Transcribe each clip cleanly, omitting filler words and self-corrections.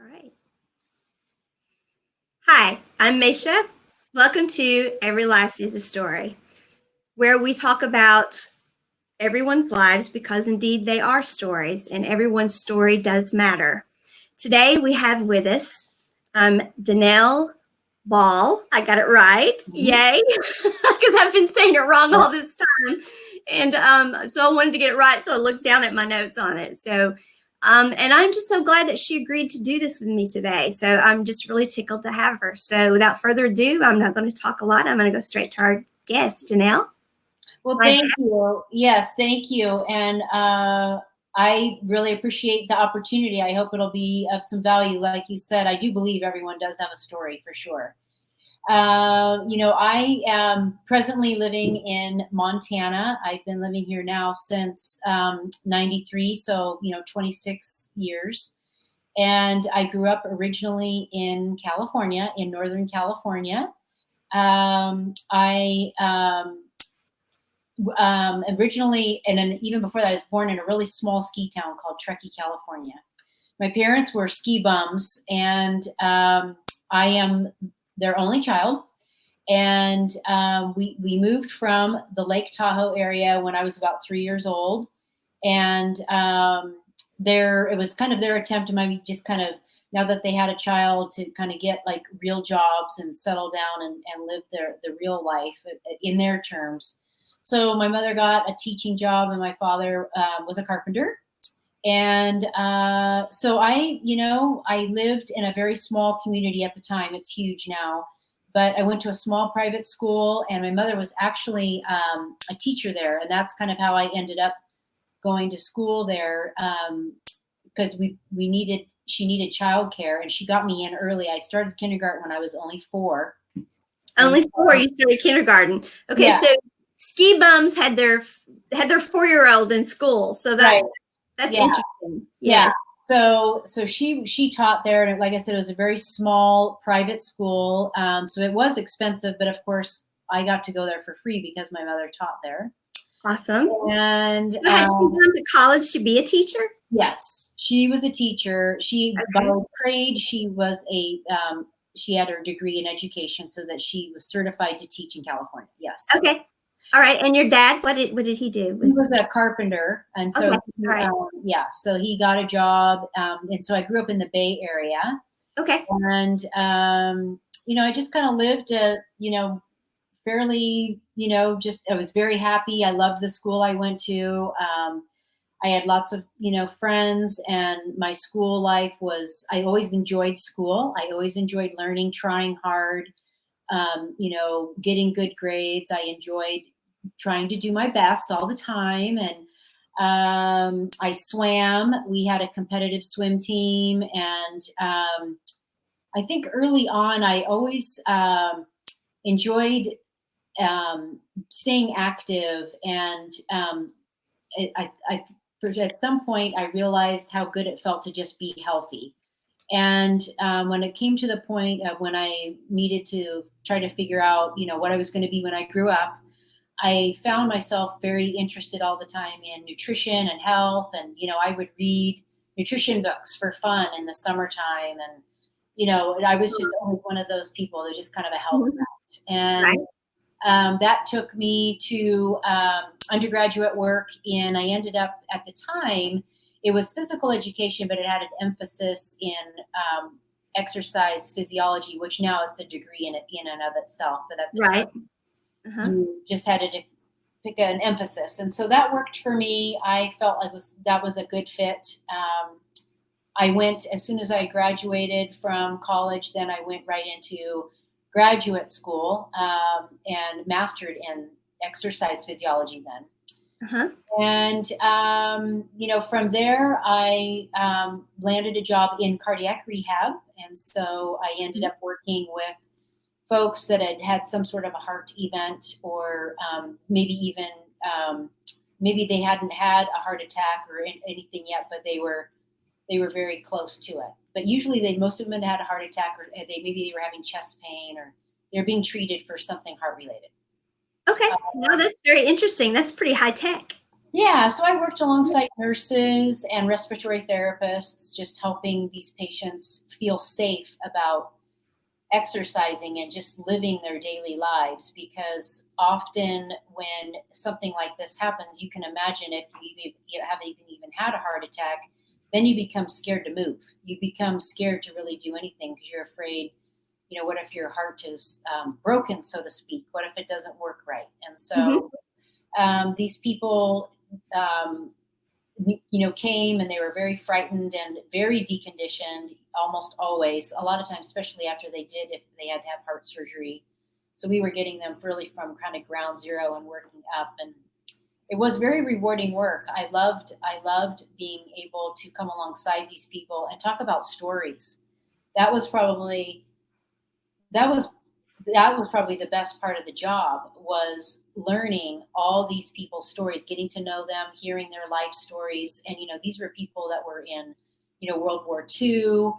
All right. Hi, I'm Mesha. Welcome to Every Life is a Story, where we talk about everyone's lives because indeed they are stories and everyone's story does matter. Today we have with us Danelle Boll. I got it right. Yay. Because I've been saying it wrong all this time. And so I wanted to get it right. So I looked down at my notes on it. And I'm just so glad that she agreed to do this with me today. So I'm just really tickled to have her. So without further ado, I'm not going to talk a lot. I'm going to go straight to our guest, Danelle. Well, thank you. Yes, thank you. And I really appreciate the opportunity. I hope it'll be of some value. Like you said, I do believe everyone does have a story for sure. I am presently living in Montana. I've been living here now since 93, so, 26 years. And I grew up originally in California, in Northern California. Originally, and then even before that, I was born in a really small ski town called Truckee, California. My parents were ski bums, and I am their only child. And we moved from the Lake Tahoe area when I was about 3 years old. And it was kind of their attempt to maybe just kind of, now that they had a child, to kind of get like real jobs and settle down and live the real life in their terms. So my mother got a teaching job and my father was a carpenter. And so I lived in a very small community at the time. It's huge now. But I went to a small private school, and my mother was actually a teacher there. And that's kind of how I ended up going to school there, because she needed childcare, and she got me in early. I started kindergarten when I was only 4. Only 4, you started kindergarten. Okay, yeah. So ski bums had their 4-year-old in school, so that's interesting. Yes. Yeah. So she taught there, and like I said, it was a very small private school. So it was expensive, but of course I got to go there for free because my mother taught there. Awesome. And so had she gone to college to be a teacher? Yes, she was a teacher. By trade, she was she had her degree in education, so that she was certified to teach in California. Yes. Okay. All right. And your dad, what did he do? He was a carpenter, and so so he got a job, and so I grew up in the Bay Area. Okay. And I just kind of lived fairly, I was very happy. I loved the school I went to. I had lots of, friends, and my school life I always enjoyed school. I always enjoyed learning, trying hard, getting good grades. I enjoyed trying to do my best all the time. And I swam. We had a competitive swim team. And I think early on, I always enjoyed staying active. And at some point, I realized how good it felt to just be healthy. And when it came to the point of when I needed to try to figure out, what I was going to be when I grew up, I found myself very interested all the time in nutrition and health. And, I would read nutrition books for fun in the summertime. And, I was just always one of those people that just kind of a health nut. And that took me to undergraduate work. And I ended up, at the time, it was physical education, but it had an emphasis in exercise physiology, which now it's a degree in and of itself. But at the time, you just had to pick an emphasis. And so that worked for me. I felt that was a good fit. I went, as soon as I graduated from college, then I went right into graduate school and mastered in exercise physiology then. And, from there, I landed a job in cardiac rehab. And so I ended up working with folks that had some sort of a heart event, or maybe even, maybe they hadn't had a heart attack or anything yet, but they were very close to it. But usually most of them had a heart attack, or maybe they were having chest pain, or they're being treated for something heart related. Okay. No, that's very interesting. That's pretty high tech. Yeah, so I worked alongside nurses and respiratory therapists, just helping these patients feel safe about exercising and just living their daily lives, because often when something like this happens, you can imagine if you haven't even had a heart attack, then you become scared to move. You become scared to really do anything because you're afraid, what if your heart is broken, so to speak? What if it doesn't work right? And Hmm. so these people, um, came and they were very frightened and very deconditioned almost always, a lot of times, especially after if they had to have heart surgery. So we were getting them really from kind of ground zero and working up. And it was very rewarding work. I loved being able to come alongside these people and talk about stories. That was probably that was that was probably the best part of the job, was learning all these people's stories, getting to know them, hearing their life stories. And these were people that were in World War II.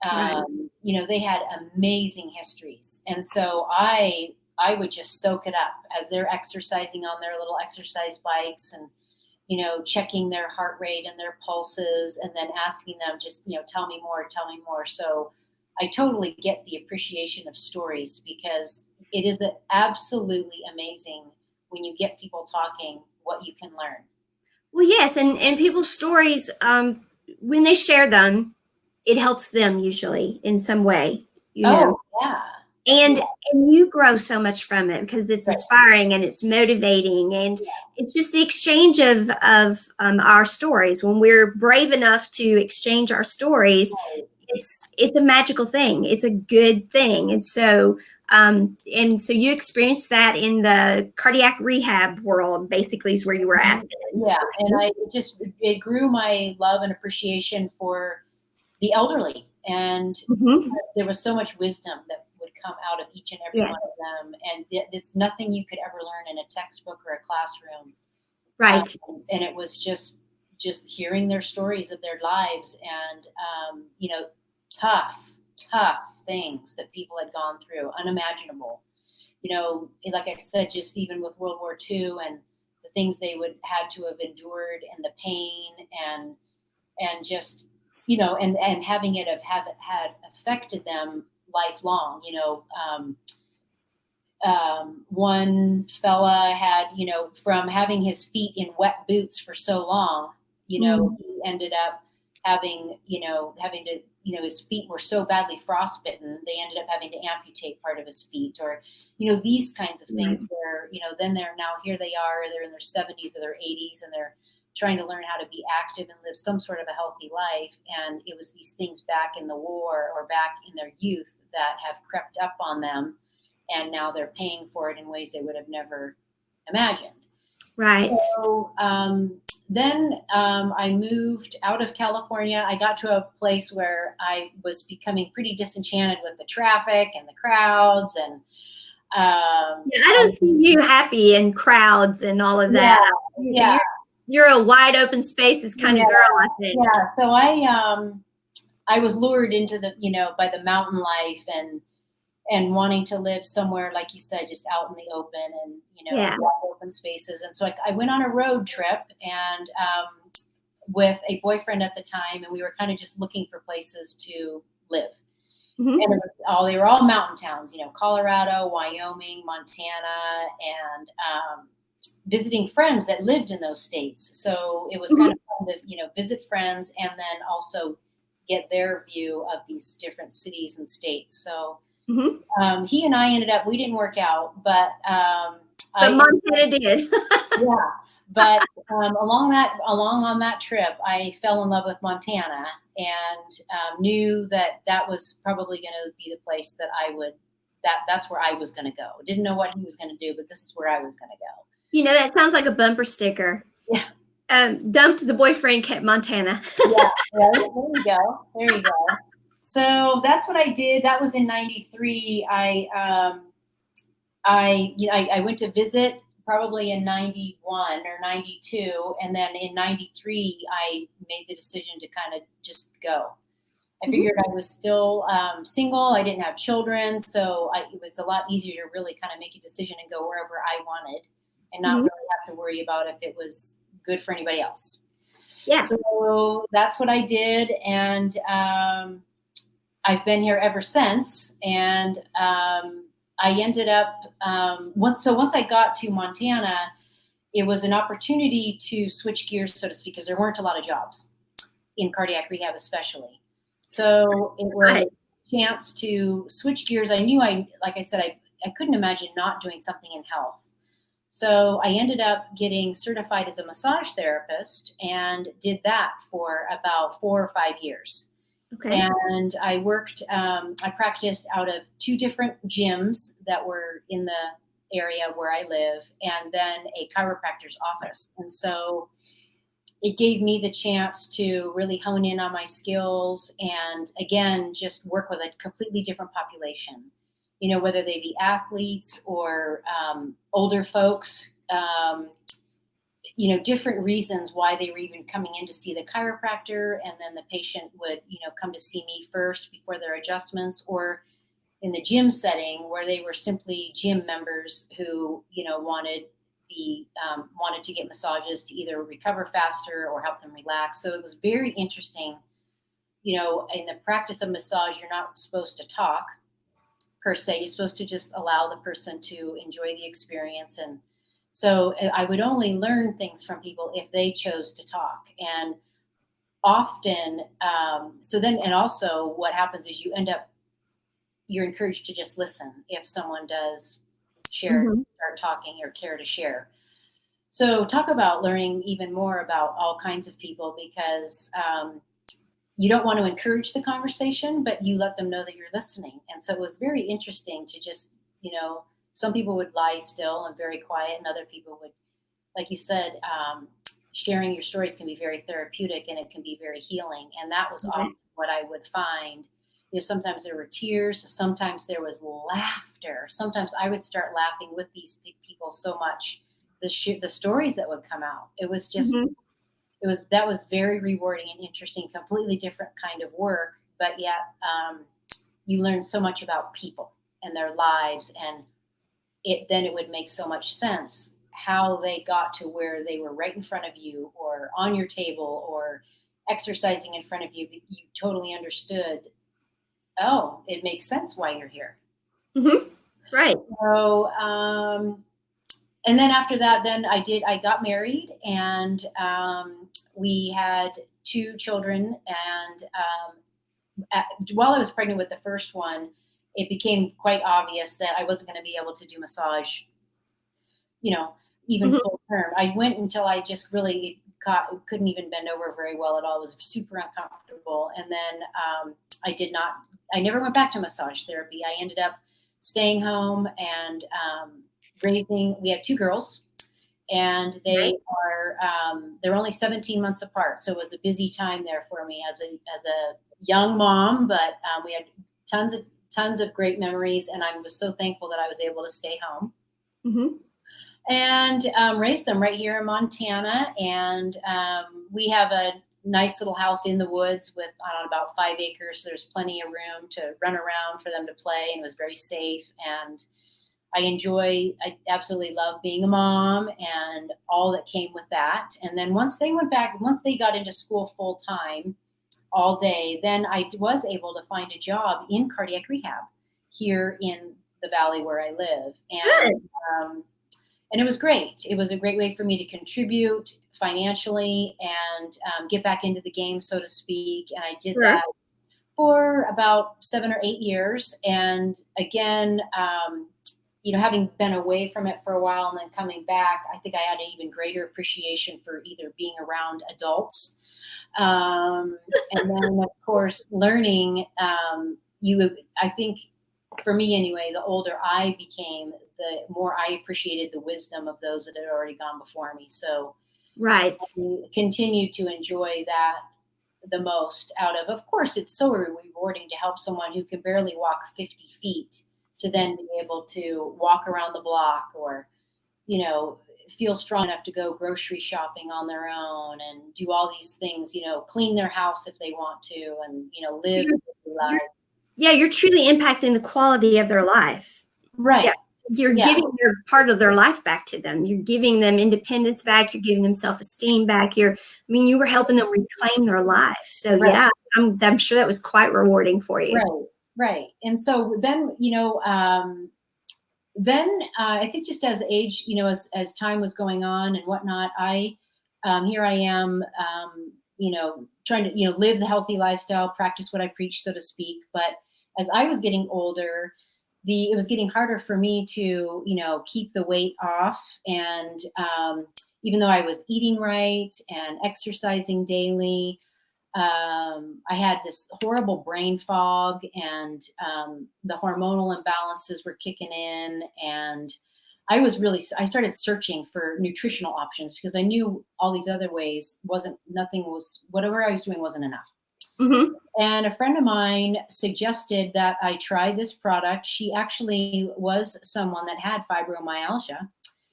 Right. They had amazing histories, and so I would just soak it up as they're exercising on their little exercise bikes, and checking their heart rate and their pulses, and then asking them, just, tell me more, tell me more. So I totally get the appreciation of stories, because it is absolutely amazing when you get people talking what you can learn. Well, yes, and people's stories, when they share them, it helps them usually in some way, you know. Oh, yeah. and Yeah. and you grow so much from it because it's Right. inspiring and it's motivating, and it's just the exchange of our stories. When we're brave enough to exchange our stories, Right. it's a magical thing. It's a good thing. And so you experienced that in the cardiac rehab world, basically, is where you were at Mhm. then. Yeah. And Okay. it grew my love and appreciation for the elderly. And Hmm. there was so much wisdom that would come out of each and every Yes. one of them. And it's nothing you could ever learn in a textbook or a classroom. Right. And it was just hearing their stories of their lives, and tough things that people had gone through, unimaginable. Like I said, just even with World War II and the things they would had to have endured, and the pain, and just and having it have had affected them lifelong. One fella had, from having his feet in wet boots for so long, Mm. he ended up having to, his feet were so badly frostbitten, they ended up having to amputate part of his feet, or, these kinds of things Right. where, then they're now, here they are, they're in their 70s or their 80s, and they're trying to learn how to be active and live some sort of a healthy life. And it was these things back in the war or back in their youth that have crept up on them, and now they're paying for it in ways they would have never imagined. Right. So then I moved out of California. I got to a place where I was becoming pretty disenchanted with the traffic and the crowds, and Yeah, I don't see you happy in crowds and all of yeah, that. yeah, You're a wide open spaces kind yeah, of girl, I think. yeah. So I was lured into the, by the mountain life, and wanting to live somewhere, like you said, just out in the open, and Yeah. open spaces. And so I went on a road trip, and with a boyfriend at the time, and we were kind of just looking for places to live. Hmm. And they were all mountain towns, Colorado, Wyoming, Montana, and visiting friends that lived in those states. So it was kind Hmm. of fun to, visit friends, and then also get their view of these different cities and states. So Hmm. he and I ended up, we didn't work out, but But I Montana did. yeah, but along on that trip, I fell in love with Montana, and knew that that was probably going to be the place that that's where I was going to go. Didn't know what he was going to do, but this is where I was going to go. That sounds like a bumper sticker. Yeah, Dumped the boyfriend, kept Montana. yeah, right. There you go. There you go. So that's what I did. That was in '93. I went to visit probably in '91 or '92, and then in '93 I made the decision to kind of just go. I Hmm. figured I was still single. I didn't have children, so it was a lot easier to really kind of make a decision and go wherever I wanted, and not Hmm. really have to worry about if it was good for anybody else. Yeah. So that's what I did. And I've been here ever since. And I ended up, once I got to Montana, it was an opportunity to switch gears, so to speak, because there weren't a lot of jobs in cardiac rehab, especially. So it was a chance to switch gears. I knew like I said, I couldn't imagine not doing something in health. So I ended up getting certified as a massage therapist and did that for about 4 or 5 years. Okay. And I worked, I practiced out of 2 different gyms that were in the area where I live, and then a chiropractor's office. And so it gave me the chance to really hone in on my skills and, again, just work with a completely different population, whether they be athletes or older folks, different reasons why they were even coming in to see the chiropractor. And then the patient would, come to see me first before their adjustments, or in the gym setting where they were simply gym members who, wanted to get massages to either recover faster or help them relax. So it was very interesting. In the practice of massage, you're not supposed to talk per se. You're supposed to just allow the person to enjoy the experience. And so I would only learn things from people if they chose to talk. And often, and also what happens is you're encouraged to just listen if someone does share, start talking or care to share. So talk about learning even more about all kinds of people, because you don't want to encourage the conversation, but you let them know that you're listening. And so it was very interesting to just, some people would lie still and very quiet, and other people would, like you said, sharing your stories can be very therapeutic and it can be very healing. And that was often what I would find. Sometimes there were tears, sometimes there was laughter. Sometimes I would start laughing with these people so much, the stories that would come out. It was just, that was very rewarding and interesting, completely different kind of work, but yet you learn so much about people and their lives, and then it would make so much sense how they got to where they were right in front of you or on your table or exercising in front of you. You totally understood, oh, it makes sense why you're here. Right. So, and then after that, then I got married, and we had 2 children. And while I was pregnant with the first one, it became quite obvious that I wasn't going to be able to do massage, even full term. I went until I just really couldn't even bend over very well at all. It was super uncomfortable. And then I never went back to massage therapy. I ended up staying home and we had 2 girls, and they're only 17 months apart. So it was a busy time there for me as a young mom, but we had tons of great memories. And I was so thankful that I was able to stay home and raise them right here in Montana. And we have a nice little house in the woods with on about 5 acres. So there's plenty of room to run around for them to play, and it was very safe. And I absolutely love being a mom and all that came with that. And then once they got into school full time all day, then I was able to find a job in cardiac rehab here in the valley where I live. And it was great. It was a great way for me to contribute financially and get back into the game, so to speak. And I did that for about 7 or 8 years. And again, having been away from it for a while and then coming back, I think I had an even greater appreciation for either being around adults. And then, of course, learning, I think for me anyway, the older I became, the more I appreciated the wisdom of those that had already gone before me. So I continue to enjoy that the most of course, it's so rewarding to help someone who can barely walk 50 feet to then be able to walk around the block or, feel strong enough to go grocery shopping on their own and do all these things, clean their house if they want to, and, live their lives. Yeah, you're truly impacting the quality of their life. Right. Yeah. you're Yeah. giving their part of their life back to them. You're giving them independence back. You're giving them self-esteem back. You were helping them reclaim their life. So Right. yeah, I'm sure that was quite rewarding for you. Right. And so then, I think just as age, as time was going on and whatnot, here I am, trying to, live the healthy lifestyle, practice what I preach, so to speak. But as I was getting older, it was getting harder for me to, keep the weight off. And even though I was eating right and exercising daily, I had this horrible brain fog, and the hormonal imbalances were kicking in. And I started searching for nutritional options because I knew all these other ways whatever I was doing wasn't enough. Mm-hmm. And a friend of mine suggested that I try this product. She actually was someone that had fibromyalgia.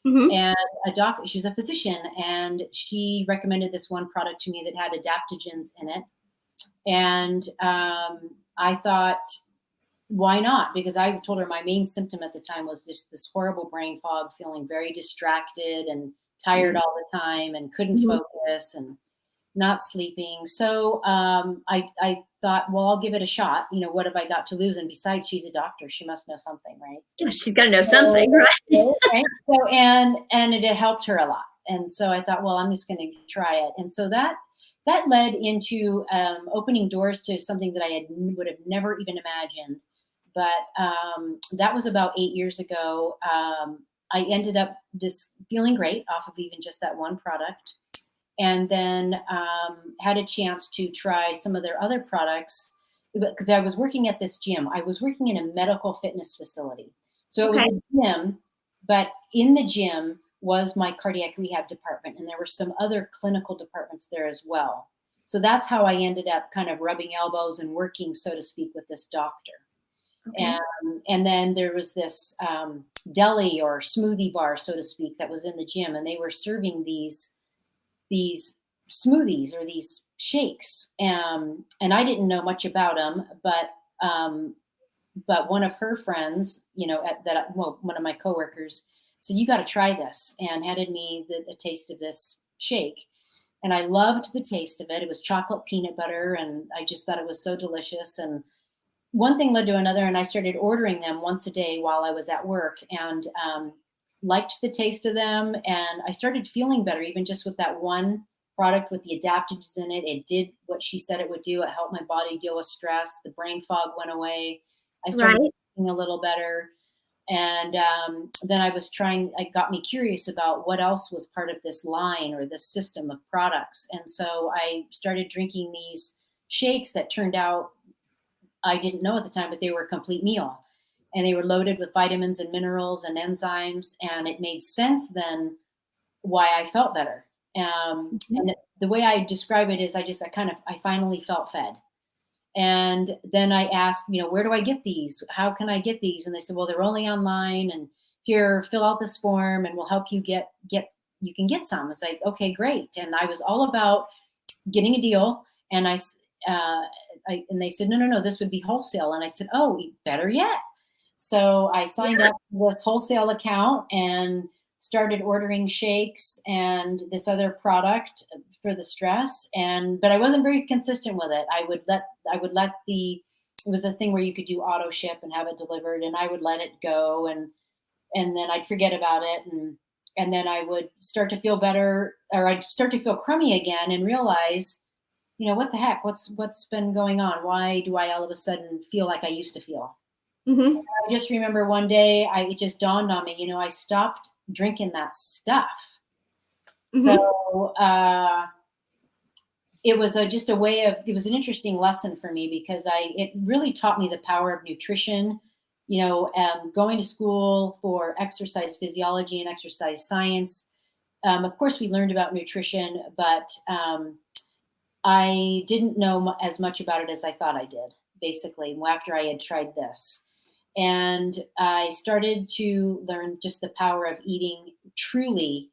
Mm-hmm. And she was a physician, and she recommended this one product to me that had adaptogens in it. And I thought, why not? Because I told her my main symptom at the time was this horrible brain fog, feeling very distracted and tired all the time, and couldn't Mm-hmm. focus and not sleeping. So I thought, well, I'll give it a shot. What have I got to lose? And besides, she's a doctor. She must know something, right? She's got to know something, right? Right. So, and it had helped her a lot. And so I thought, well, I'm just going to try it. And so that led into opening doors to something that I would have never even imagined. But that was about 8 years ago. I ended up just feeling great off of even just that one product. And then had a chance to try some of their other products because I was working at this gym. I was working in a medical fitness facility. So it was a gym, but in the gym was my cardiac rehab department. And there were some other clinical departments there as well. So that's how I ended up kind of rubbing elbows and working, so to speak, with this doctor. Okay. And then there was this deli or smoothie bar, so to speak, that was in the gym. And they were serving these smoothies or these shakes. And I didn't know much about them, but one of her friends, one of my coworkers said, you got to try this, and handed me a taste of this shake. And I loved the taste of it. It was chocolate peanut butter, and I just thought it was so delicious. And one thing led to another, and I started ordering them once a day while I was at work, and liked the taste of them. And I started feeling better, even just with that one product with the adaptogens in it. It did what she said it would do. It helped my body deal with stress. The brain fog went away. I started feeling a little better. And then it got me curious about what else was part of this line or this system of products. And so I started drinking these shakes that turned out, I didn't know at the time, but they were a complete meal. And they were loaded with vitamins and minerals and enzymes. And it made sense then why I felt better. And the way I describe it is I finally felt fed. And then I asked, where do I get these? How can I get these? And they said, well, they're only online, and here, fill out this form and we'll help you you can get some. It's like, okay, great. And I was all about getting a deal. And and they said, no, this would be wholesale. And I said, oh, better yet. So I signed up for this wholesale account and started ordering shakes and this other product for the stress. But I wasn't very consistent with it. I would let it was a thing where you could do auto ship and have it delivered, and I would let it go, and then I'd forget about it. And then I would start to feel better, or I'd start to feel crummy again and realize, what the heck, what's been going on? Why do I all of a sudden feel like I used to feel? Mm-hmm. I just remember one day it just dawned on me, I stopped drinking that stuff. Mm-hmm. So it was it was an interesting lesson for me, because it really taught me the power of nutrition. Going to school for exercise physiology and exercise science. Of course, we learned about nutrition, but I didn't know as much about it as I thought I did, basically, after I had tried this. And I started to learn just the power of eating truly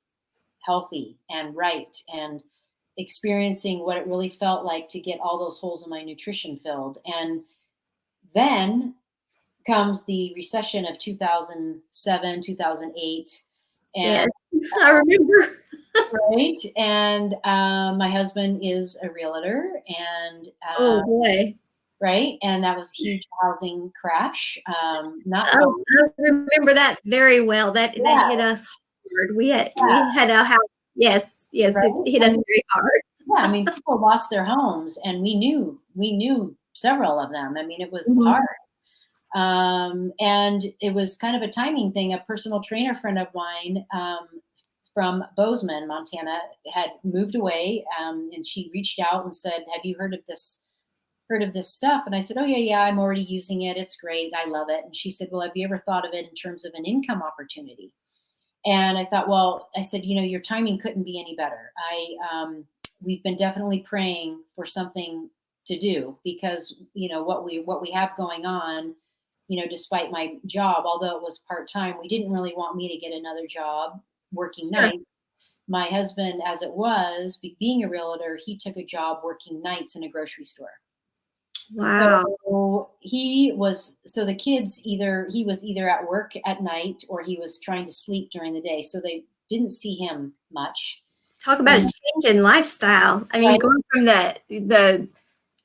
healthy and right, and experiencing what it really felt like to get all those holes in my nutrition filled. And then comes the recession of 2007, 2008. Yes, And I remember. right. And my husband is a realtor, and Oh boy. right. And that was a huge housing crash. Not Oh, fun. I remember that very well. That Yeah. hit us hard. We Yeah. had a house. Yes, yes, it Right. hit I us mean, very hard. yeah. I mean, people lost their homes, and we knew several of them. I mean, it was Mhm. hard. And it was kind of a timing thing. A personal trainer friend of mine from Bozeman, Montana, had moved away, and she reached out and said, "Have you heard of this? Heard of this stuff?" And I said, "Oh yeah, yeah, I'm already using it. It's great. I love it." And she said, "Well, have you ever thought of it in terms of an income opportunity?" And I thought, well, I said, your timing couldn't be any better. We've been definitely praying for something to do, because what we have going on, despite my job, although it was part time, we didn't really want me to get another job working Sure. nights. My husband, as it was, being a realtor, he took a job working nights in a grocery store. Wow. So the kids, he was either at work at night or he was trying to sleep during the day. So they didn't see him much. Talk about a And change in lifestyle. I mean, right, going from the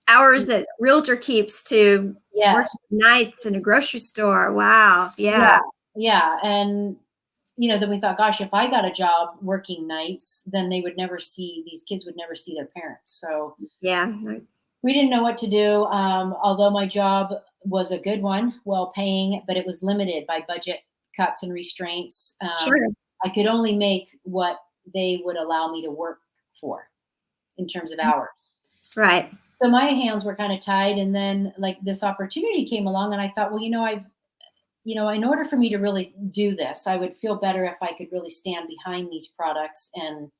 hours that realtor keeps to working yes, nights in a grocery store. Wow. yeah, Yeah. yeah. And then we thought, gosh, if I got a job working nights, then these kids would never see their parents. So Yeah. we didn't know what to do. Although my job was a good one, well paying, but it was limited by budget cuts and restraints. Sure. I could only make what they would allow me to work for in terms of hours. Right. So my hands were kind of tied. And then like this opportunity came along, and I thought, well, in order for me to really do this, I would feel better if I could really stand behind these products and,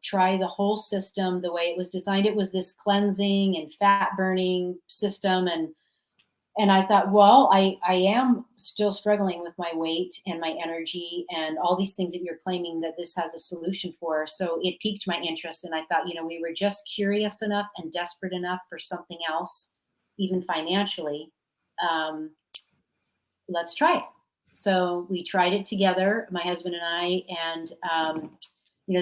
try the whole system the way it was designed. It was this cleansing and fat burning system. And I thought, well, I am still struggling with my weight and my energy and all these things that you're claiming that this has a solution for. So it piqued my interest. And I thought, we were just curious enough and desperate enough for something else, even financially. Let's try it. So we tried it together, my husband and I, and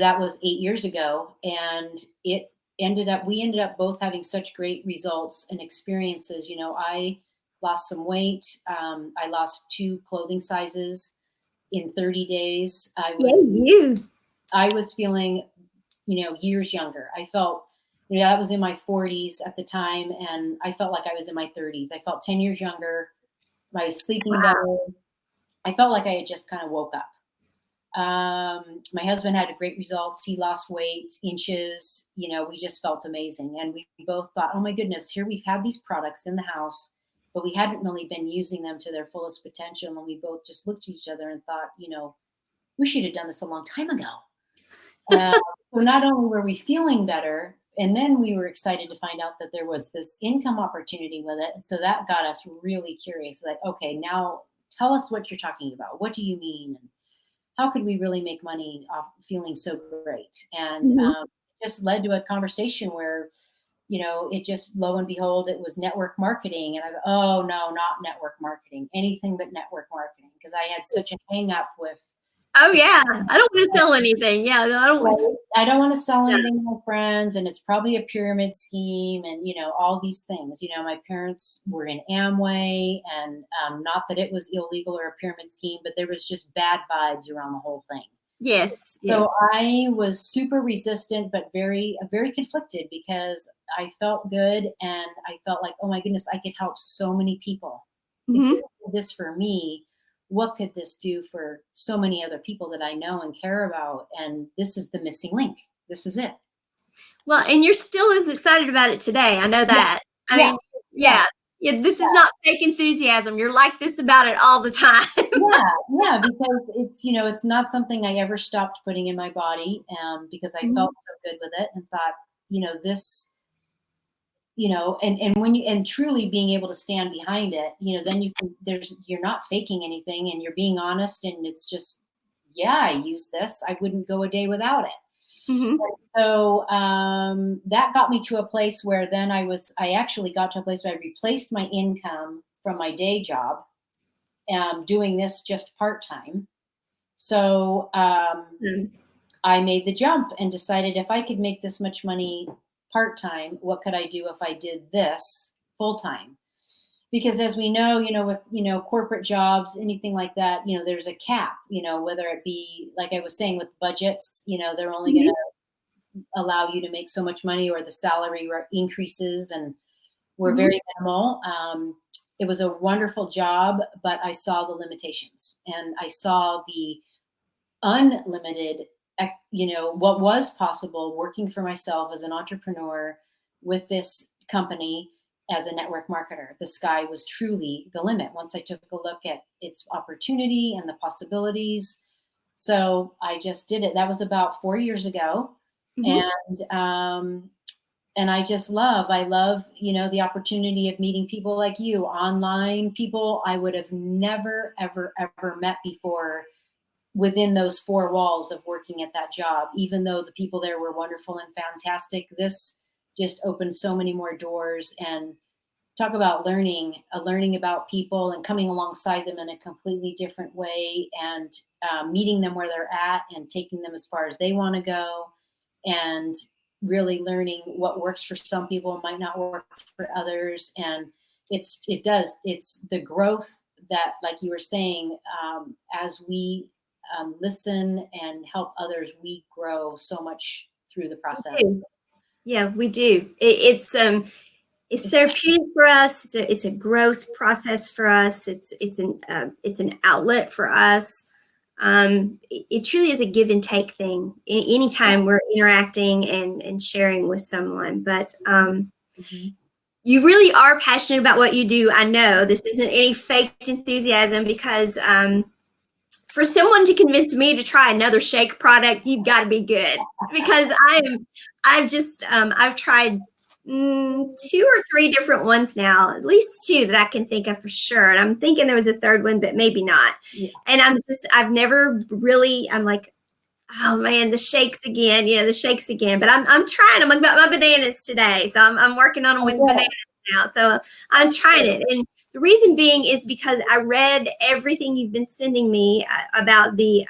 that was 8 years ago, and we ended up both having such great results and experiences. I lost some weight. I lost 2 clothing sizes in 30 days. Yeah, you. I was feeling, years younger. I felt, I was in my 40s at the time, and I felt like I was in my 30s. I felt 10 years younger. I was sleeping Wow. better. I felt like I had just kind of woke up. My husband had great results. He lost weight, inches. We just felt amazing. And we both thought, oh my goodness, here we've had these products in the house, but we hadn't really been using them to their fullest potential. And we both just looked at each other and thought, we should have done this a long time ago. So not only were we feeling better, and then we were excited to find out that there was this income opportunity with it. And so that got us really curious. Like, okay, now tell us what you're talking about. What do you mean? And how could we really make money off feeling so great? And Mhm. it just led to a conversation where, it just, lo and behold, it was network marketing. And I go, oh no, not network marketing, anything but network marketing. Because I had such a hang up with, Oh yeah. I don't want to sell anything. Yeah, I don't. right, I don't want to sell Yeah. anything to my friends, and it's probably a pyramid scheme, and all these things. My parents were in Amway, and not that it was illegal or a pyramid scheme, but there was just bad vibes around the whole thing. Yes. So Yes. I was super resistant, but very, very conflicted, because I felt good, and I felt like, oh my goodness, I could help so many people. If Hmm. this did this for me, what could this do for so many other people that I know and care about? And this is the missing link. This is it. Well, and you're still as excited about it today. I know Yeah, that. I yeah, mean, yeah, yeah. Yeah, this is not fake enthusiasm. You're like this about it all the time. yeah, yeah. Because it's not something I ever stopped putting in my body, because I Mhm. felt so good with it and thought, this, and when and truly being able to stand behind it, then you're not faking anything, and you're being honest, and it's just, yeah, I use this. I wouldn't go a day without it. Mhm. So that got me to a place where then I actually got to a place where I replaced my income from my day job, doing this just part-time. So Mm. I made the jump and decided if I could make this much money part-time, what could I do if I did this full-time? Because as we know, with, corporate jobs, anything like that, there's a cap, whether it be, like I was saying, with budgets, they're only going Mhm. to allow you to make so much money, or the salary increases, and we're Mhm. very minimal. It was a wonderful job, but I saw the limitations, and I saw the unlimited, what was possible working for myself as an entrepreneur with this company as a network marketer. The sky was truly the limit once I took a look at its opportunity and the possibilities. So I just did it. That was about 4 years ago. Mhm. And I love, the opportunity of meeting people like you, online people I would have never, ever, ever met before within those four walls of working at that job. Even though the people there were wonderful and fantastic, this just opened so many more doors. And talk about learning about people and coming alongside them in a completely different way, and meeting them where they're at and taking them as far as they want to go, and really learning what works for some people might not work for others. And it's the growth that, like you were saying, as we listen and help others, we grow so much through the We process. do. Yeah, we do. It's therapeutic for us. It's a growth process for us. It's an outlet for us. It truly is a give and take thing. Anytime we're interacting and sharing with someone, but Mhm. you really are passionate about what you do. I know this isn't any fake enthusiasm, because for someone to convince me to try another shake product, you've got to be good, because I've tried two or three different ones now, at least two that I can think of for sure. And I'm thinking there was a third one, but maybe not. Yeah. And I've never really, I'm like, oh man, the shakes again, the shakes again. But I'm trying. I'm like my bananas today, so I'm working on them with bananas now. So I'm trying it, and the reason being is because I read everything you've been sending me about the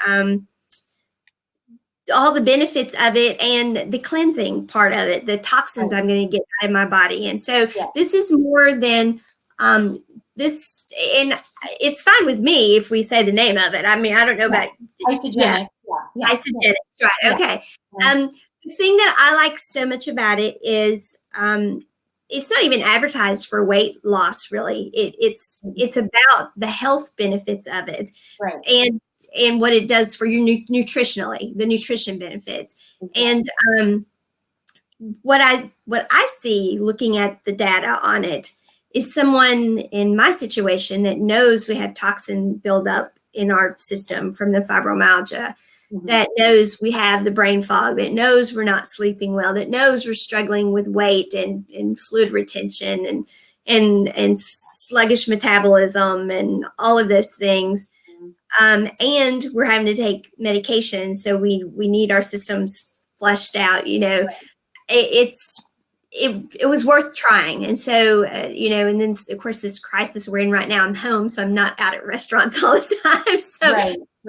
all the benefits of it and the cleansing part of it, the toxins I'm going to get out of my body. And so this is more than this, and it's fine with me if we say the name of it. I mean, I don't know about Isogenic. Yeah. Isogenic, right? Yeah. Okay. The thing that I like so much about it is it's not even advertised for weight loss, really. It's about the health benefits of it, Right. and what it does for you nutritionally, the nutrition benefits. Exactly. And what I see looking at the data on it is someone in my situation that knows we have toxin buildup in our system from the fibromyalgia, that knows we have the brain fog, that knows we're not sleeping well, that knows we're struggling with weight and fluid retention and sluggish metabolism and all of those things. And we're having to take medication, so we need our systems flushed out. It was worth trying. And so and then of course this crisis we're in right now, I'm home, so I'm not out at restaurants all the time, so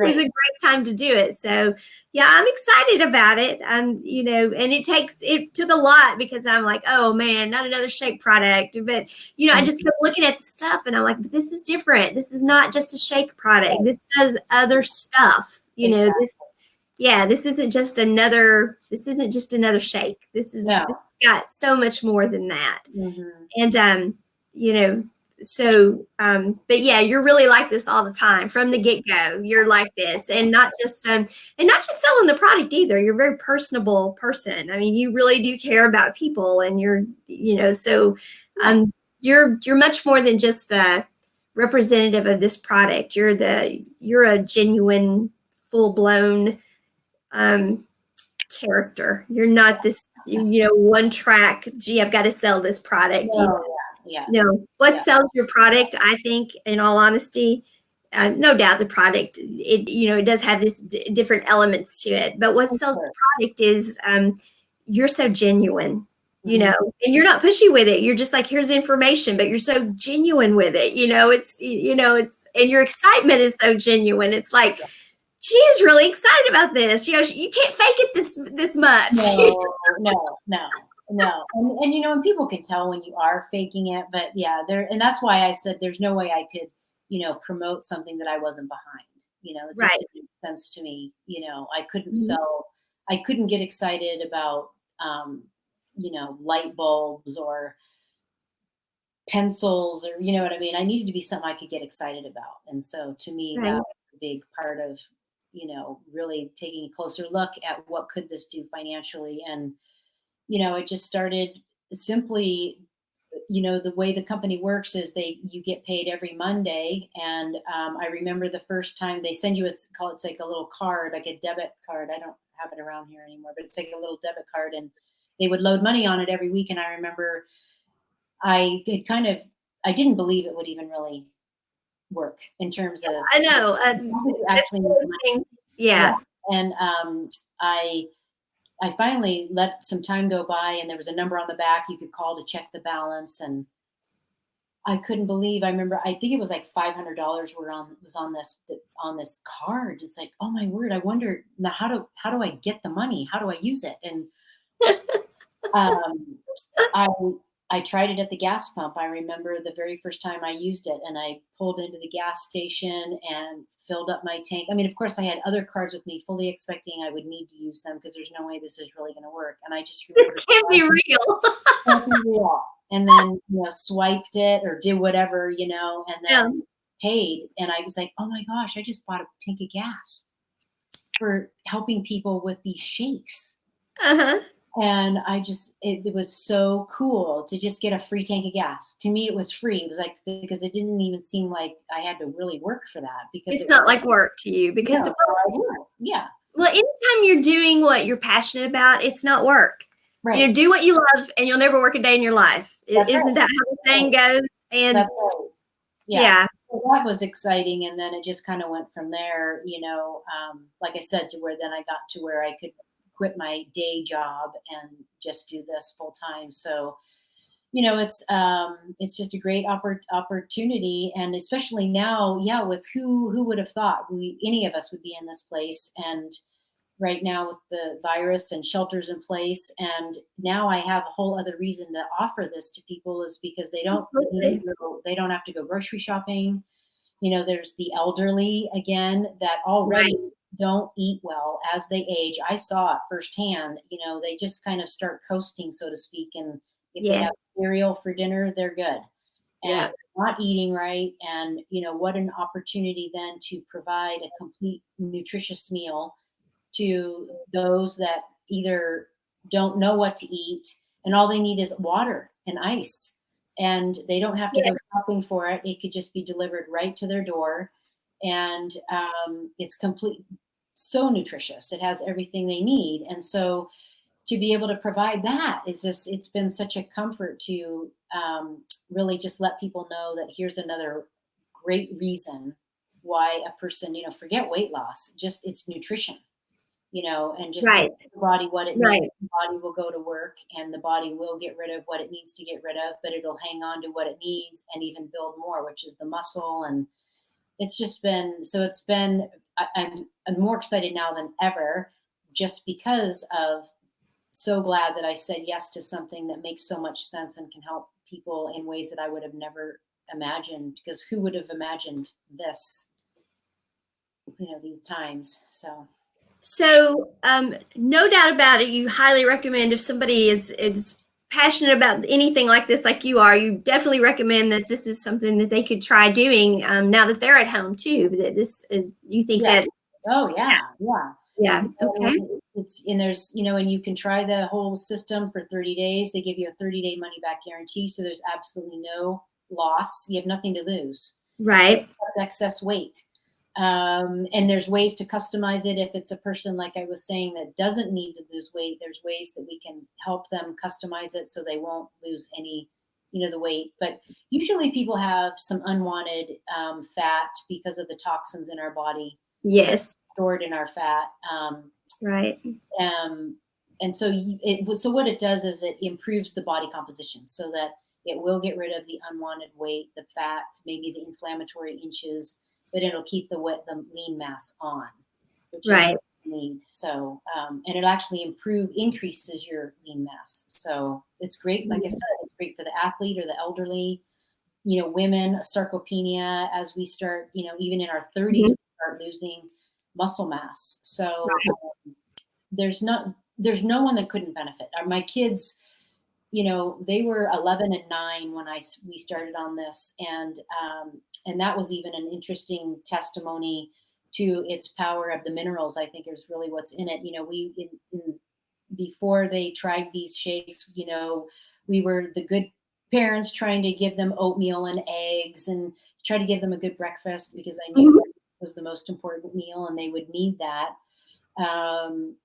it was a great time to do it. So yeah, I'm excited about it. And it took a lot, because I'm like, oh man, not another shake product. But I just kept looking at the stuff, and I'm like, but this is different. This is not just a shake product. This does other stuff. This isn't just another shake. This got so much more than that. And but yeah, you're really like this all the time from the get-go. You're like this, and not just selling the product either. You're a very personable person. I mean, you really do care about people, and you're much more than just the representative of this product. You're a genuine, full-blown character. You're not this one track, gee, I've got to sell this product. What sells your product, I think, in all honesty, no doubt the product, it does have this different elements to it, but what sells the product is you're so genuine. you know, and you're not pushy with it. You're just like, here's information, but you're so genuine with it. And your excitement is so genuine. It's like, she is really excited about this. You know, you can't fake it this much. No. And people can tell when you are faking it, but yeah, and that's why I said there's no way I could, promote something that I wasn't behind. It just Right. didn't make sense to me. I couldn't Mhm. I couldn't get excited about, light bulbs or pencils, or you know what I mean. I needed to be something I could get excited about, and so to me that Right. was a big part of really taking a closer look at what could this do financially. And it just started simply, the way the company works is you get paid every Monday. And I remember the first time they send you it's like a little card, like a debit card. I don't have it around here anymore, but it's like a little debit card, and they would load money on it every week. And I remember I didn't believe it would even really work in terms of I know. That's actually one of those things. yeah. Yeah. And I finally let some time go by, and there was a number on the back you could call to check the balance. And I couldn't believe. I remember, I think it was like $500 was on this card. It's like, oh my word! I wonder now how do I get the money? How do I use it? And um, I I tried it at the gas pump. I remember the very first time I used it, and I pulled into the gas station and filled up my tank. I mean, of course, I had other cards with me, fully expecting I would need to use them because there's no way this is really going to work. And I just remember Can't be real. can't be real. And then swiped it or did whatever, and Yeah. then paid. And I was like, oh my gosh, I just bought a tank of gas for helping people with these shakes. Uh-huh. And it was so cool to just get a free tank of gas. To me, it was free. It was like, because it didn't even seem like I had to really work for that, because It's not like work to you because yeah, well, anytime you're doing what you're passionate about, it's not work. right. Do what you love and you'll never work a day in your life. That's Isn't that how the saying goes? And That's right. yeah. So that was exciting. And then it just kind of went from there, like I said, to where then I got to where I could quit my day job and just do this full time. So, it's just a great opportunity. And especially now, yeah, with who would have thought any of us would be in this place. And right now with the virus and shelters in place, and now I have a whole other reason to offer this to people, is because they don't Absolutely. they don't have to go grocery shopping. There's the elderly again that Right. already don't eat well as they age. I saw it firsthand. They just kind of start coasting, so to speak, and if they Yes. have cereal for dinner, they're good, Yeah. and not eating right. And what an opportunity then to provide a complete nutritious meal to those that either don't know what to eat, and all they need is water and ice, and they don't have to Yes. go shopping for it. It could just be delivered right to their door. And it's complete, so nutritious. It has everything they need. And so to be able to provide that is just, it's been such a comfort to really just let people know that here's another great reason why a person, forget weight loss, just it's nutrition, and just Right. give the body what it needs. Right. The body will go to work, and the body will get rid of what it needs to get rid of, but it'll hang on to what it needs and even build more, which is the muscle. And I'm more excited now than ever, just because of, so glad that I said yes to something that makes so much sense and can help people in ways that I would have never imagined, because who would have imagined this, these times. So, no doubt about it, you highly recommend, if somebody is passionate about anything like this, like you are, you definitely recommend that this is something that they could try doing now that they're at home too. That this is, you think Yeah. that, Oh yeah. Yeah. yeah, okay, And there's, and you can try the whole system for 30 days. They give you a 30-day money back guarantee. So there's absolutely no loss. You have nothing to lose. right, Excess weight. And there's ways to customize it. If it's a person, like I was saying, that doesn't need to lose weight, there's ways that we can help them customize it so they won't lose any, the weight. But usually people have some unwanted fat because of the toxins in our body yes, stored in our fat. right, Um, and so so what it does is it improves the body composition so that it will get rid of the unwanted weight, the fat, maybe the inflammatory inches, but it'll keep the lean mass on, which is Right. what you need. So, and it actually increases your lean mass. So it's great. Like I said, it's great for the athlete or the elderly, women, sarcopenia, as we start, even in our 30s, we start losing muscle mass. So there's no one that couldn't benefit. My kids, they were 11 and 9 when we started on this, and that was even an interesting testimony to its power of the minerals. I think is really what's in it. Before they tried these shakes, we were the good parents trying to give them oatmeal and eggs and try to give them a good breakfast, because I knew it was the most important meal and they would need that.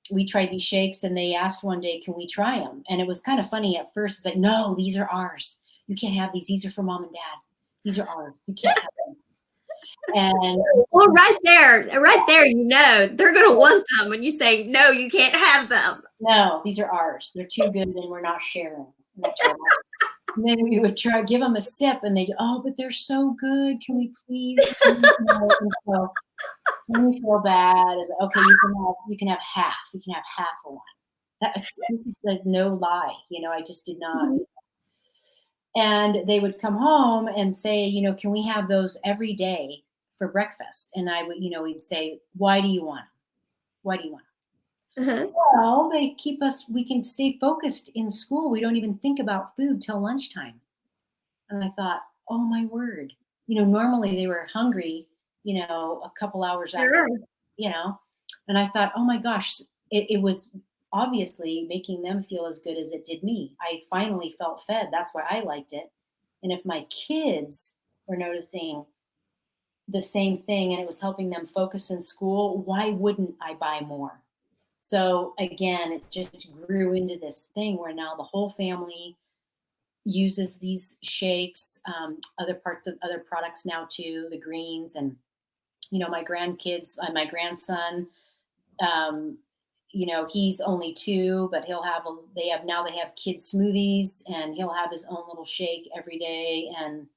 We tried these shakes and they asked one day, can we try them? And it was kind of funny at first. It's like, no, these are ours. You can't have these. These are for mom and dad. These are ours. You can't have them. And well, right there, they're going to want them when you say, no, you can't have them. No, these are ours. They're too good and we're not sharing. And then we would give them a sip and they'd, oh, but they're so good. Can we please? And so when we feel bad, okay, you can have half. You can have half of one. That's like no lie. I just did not. And they would come home and say, can we have those every day for breakfast? And I would, we'd say, why do you want them? Why do you want them? Well, they keep us, we can stay focused in school. We don't even think about food till lunchtime. And I thought, oh my word, normally they were hungry, a couple hours after, and I thought, oh my gosh, it was obviously making them feel as good as it did me. I finally felt fed. That's why I liked it. And if my kids were noticing the same thing and it was helping them focus in school, why wouldn't I buy more? So again, it just grew into this thing where now the whole family uses these shakes, other products now too, the greens, and my grandkids, my grandson, he's only 2, but they have kid smoothies and he'll have his own little shake every day. And,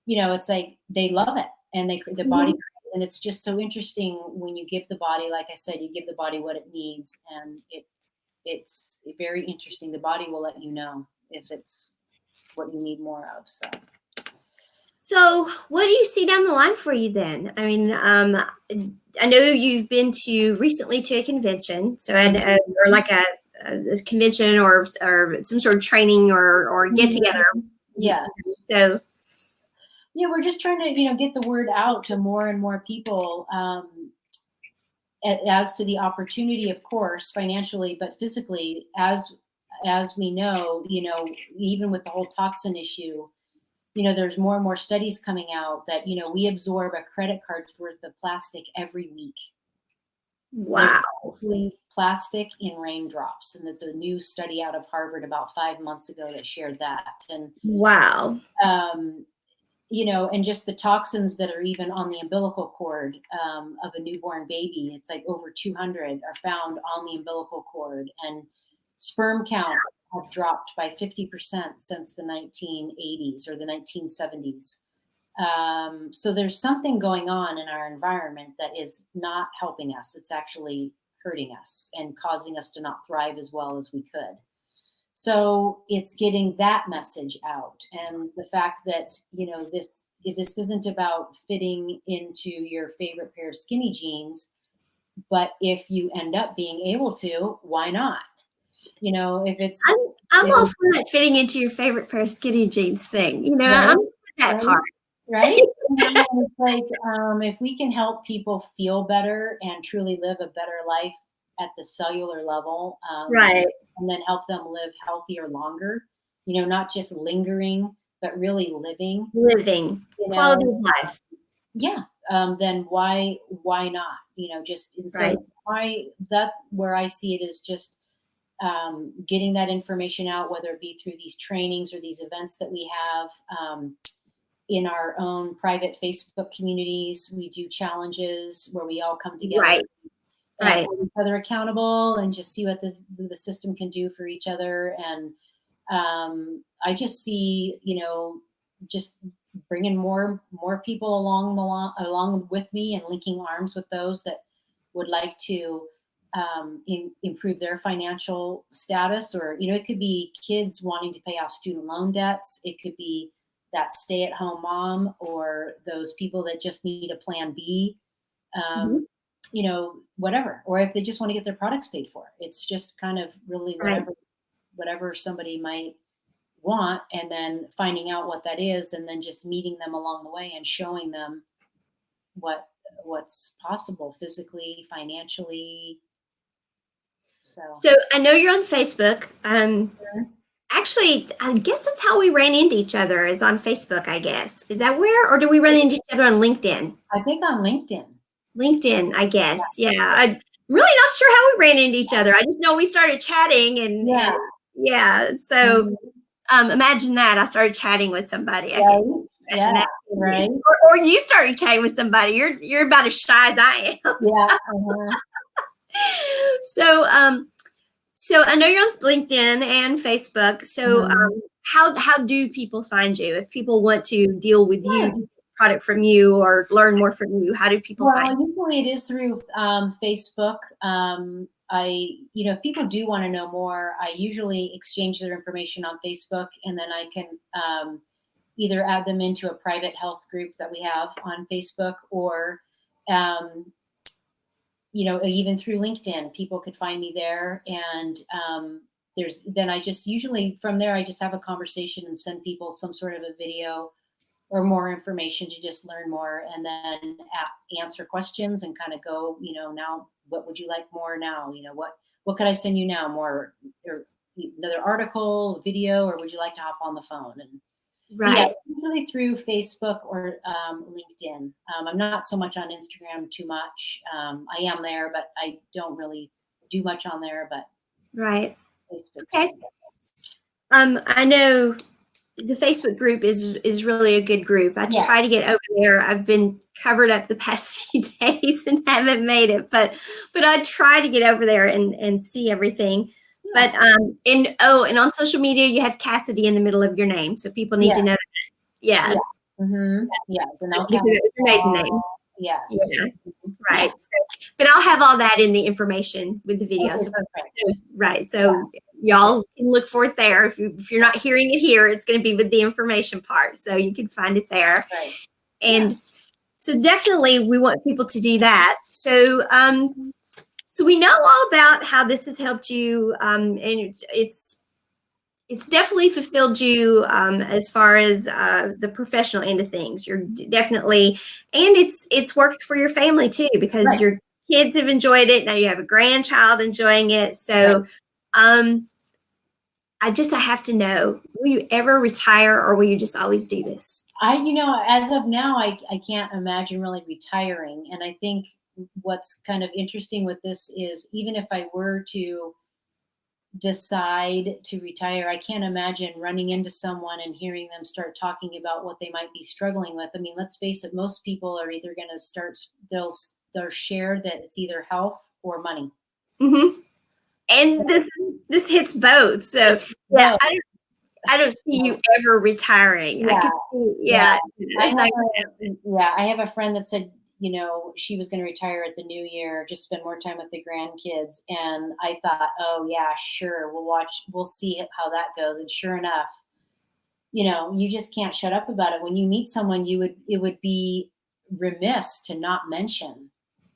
it's like, they love it and the body, and it's just so interesting when you give the body, like I said, you give the body what it needs, and it's very interesting. The body will let you know if it's what you need more of. So what do you see down the line for you then? I mean, I know you've been recently to a convention, so or like a convention or some sort of training or get together. Yes. So yeah, we're just trying to get the word out to more and more people, as to the opportunity, of course, financially, but physically, as we know, even with the whole toxin issue, there's more and more studies coming out that, we absorb a credit card's worth of plastic every week. Wow. Plastic in raindrops. And it's a new study out of Harvard about 5 months ago that shared that. And wow. And just the toxins that are even on the umbilical cord of a newborn baby, it's like over 200 are found on the umbilical cord. And sperm count have dropped by 50% since the 1980s or the 1970s. So there's something going on in our environment that is not helping us. It's actually hurting us and causing us to not thrive as well as we could. So it's getting that message out, and the fact that, this isn't about fitting into your favorite pair of skinny jeans, but if you end up being able to, why not? If it's, I'm all for that fitting into your favorite pair of skinny jeans thing. Right? I'm that part. Right? It's like, if we can help people feel better and truly live a better life at the cellular level, right, and then help them live healthier longer, not just lingering, but really living quality of life. Yeah. Then why not? Where I see it is just getting that information out, whether it be through these trainings or these events that we have. In our own private Facebook communities, we do challenges where we all come together. Right. and Right. hold each other accountable and just see what the system can do for each other. And I just see, just bringing more people along with me and linking arms with those that would like to improve their financial status, or it could be kids wanting to pay off student loan debts. It could be that stay-at-home mom, or those people that just need a plan B. Mhm. Whatever, or if they just want to get their products paid for. It's just kind of really Right. whatever somebody might want, and then finding out what that is, and then just meeting them along the way and showing them what's possible physically, financially. So I know you're on Facebook. Sure. Actually, I guess that's how we ran into each other, is on Facebook, I guess. Is that where, or do we run into each other on LinkedIn? I think on LinkedIn. LinkedIn, I guess. Yeah. I'm really not sure how we ran into each other. I just know we started chatting and yeah. So imagine that. I started chatting with somebody. I can Right. imagine Yeah. that. Right. Or you started chatting with somebody. You're about as shy as I am. Yeah. So so I know you're on LinkedIn and Facebook. So how do people find you if people want to deal with you, product from you, or learn more from you? How do people find you? Usually it is through Facebook. If people do want to know more, I usually exchange their information on Facebook, and then I can either add them into a private health group that we have on Facebook, or even through LinkedIn, people could find me there. And I just usually from there, I just have a conversation and send people some sort of a video or more information to just learn more, and then answer questions and kind of go, now what would you like more now? What could I send you now more, or another article, video, or would you like to hop on the phone? But yeah, Right. usually through Facebook or LinkedIn. I'm not so much on Instagram too much. I am there, but I don't really do much on there. But Right. Facebook's Okay. I know the Facebook group is really a good group. I try to get over there. I've been covered up the past few days and haven't made it, but I try to get over there and see everything. But and on social media you have Cassidy in the middle of your name, so people need to know that. Yeah. Yeah. So, Danelle because it was your maiden Cassidy. name. Yes. Yeah. Right. So, but I'll have all that in the information with the video. Okay, So, perfect. right. So y'all can look for it there. If you're not hearing it here, it's going to be with the information part. So you can find it there. Right. And so definitely we want people to do that. So so we know all about how this has helped you, and it's definitely fulfilled you as far as the professional end of things. You're definitely, and it's worked for your family too, because your kids have enjoyed it. Now you have a grandchild enjoying it. So I have to know, will you ever retire, or will you just always do this? As of now, I can't imagine really retiring. And I think what's kind of interesting with this is, even if I were to decide to retire, I can't imagine running into someone and hearing them start talking about what they might be struggling with. I mean, let's face it, most people are either going to they'll share that it's either health or money. Mm-hmm. And this hits both. So yeah, I don't see you ever retiring. Yeah. I could see, I have a friend that said, she was going to retire at the new year, just spend more time with the grandkids. And I thought, oh yeah, sure. We'll see how that goes. And sure enough, you just can't shut up about it. When you meet someone, it would be remiss to not mention,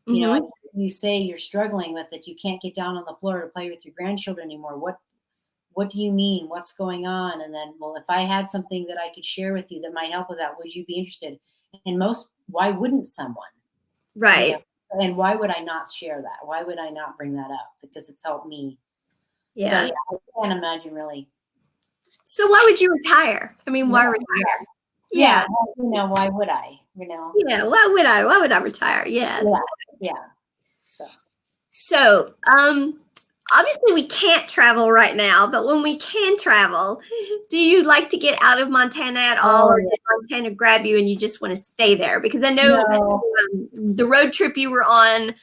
you say you're struggling with it. You can't get down on the floor to play with your grandchildren anymore. What do you mean? What's going on? And then, well, if I had something that I could share with you that might help with that, would you be interested? And why wouldn't someone? Right. And why would I not share that? Why would I not bring that up? Because it's helped me. Yeah. So I can't imagine really. So why would you retire? I mean, why retire? Yeah. Why would I? Yeah. Why would I retire? Yes. Yeah. So, obviously we can't travel right now, but when we can travel, do you like to get out of Montana at all, or did Montana grab you and you just want to stay there? Because I know the road trip you were on,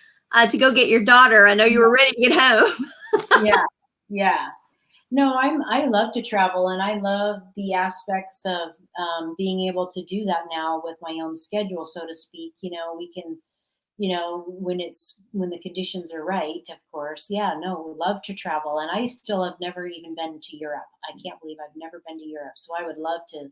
to go get your daughter. I know you were ready to get home. Yeah, yeah. No, I love to travel, and I love the aspects of being able to do that now with my own schedule, so to speak. We can, when the conditions are right, of course. Yeah, no, love to travel, and I still have never even been to Europe. I can't believe I've never been to Europe, so I would love to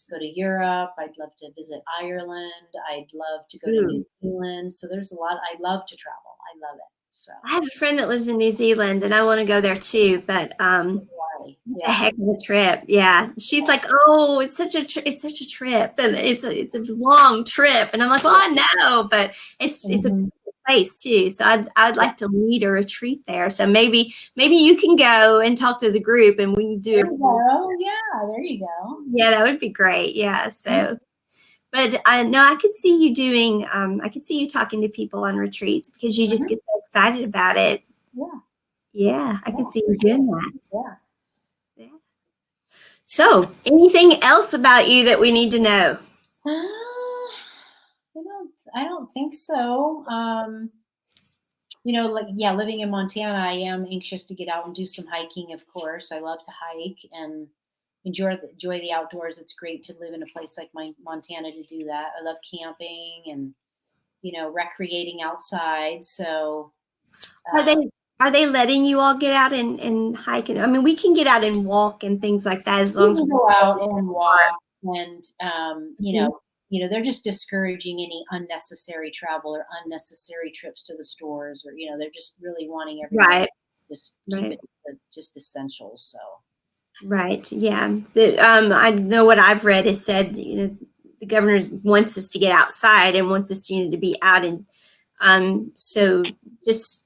go to Europe. I'd love to visit Ireland. I'd love to go to New Ooh. Zealand. So there's a lot. I love to travel. I love it. So I have a friend that lives in New Zealand, and I want to go there too. But a yeah, heck of a trip. Yeah, she's like, oh, it's such a trip, and it's a long trip. And I'm like, well, I know, but it's a Mhm. place too. So I'd like to lead a retreat there. So maybe you can go and talk to the group, and we can There do you it. go. Yeah, there you go. Yeah, that would be great. Yeah. So, but I know I could see you doing. I could see you talking to people on retreats because you just Mhm. get so excited about it. Yeah, Yeah, I yeah, could see for you doing sure. that. Yeah. Yeah. So, anything else about you that we need to know? I don't think so. Like, yeah, living in Montana, I am anxious to get out and do some hiking, of course. I love to hike and enjoy the outdoors. It's great to live in a place like Montana to do that. I love camping and, recreating outside. So, Are uh, they letting you all get out and hike? I mean, we can get out and walk and things like that as long you as can we're go out and walk and, Mhm. they're just discouraging any unnecessary travel or unnecessary trips to the stores, or, they're just really wanting everyone Right, to just keep right, it to just essentials. So, right. Yeah. I know what I've read is said, the governor wants us to get outside and wants us to be out and so just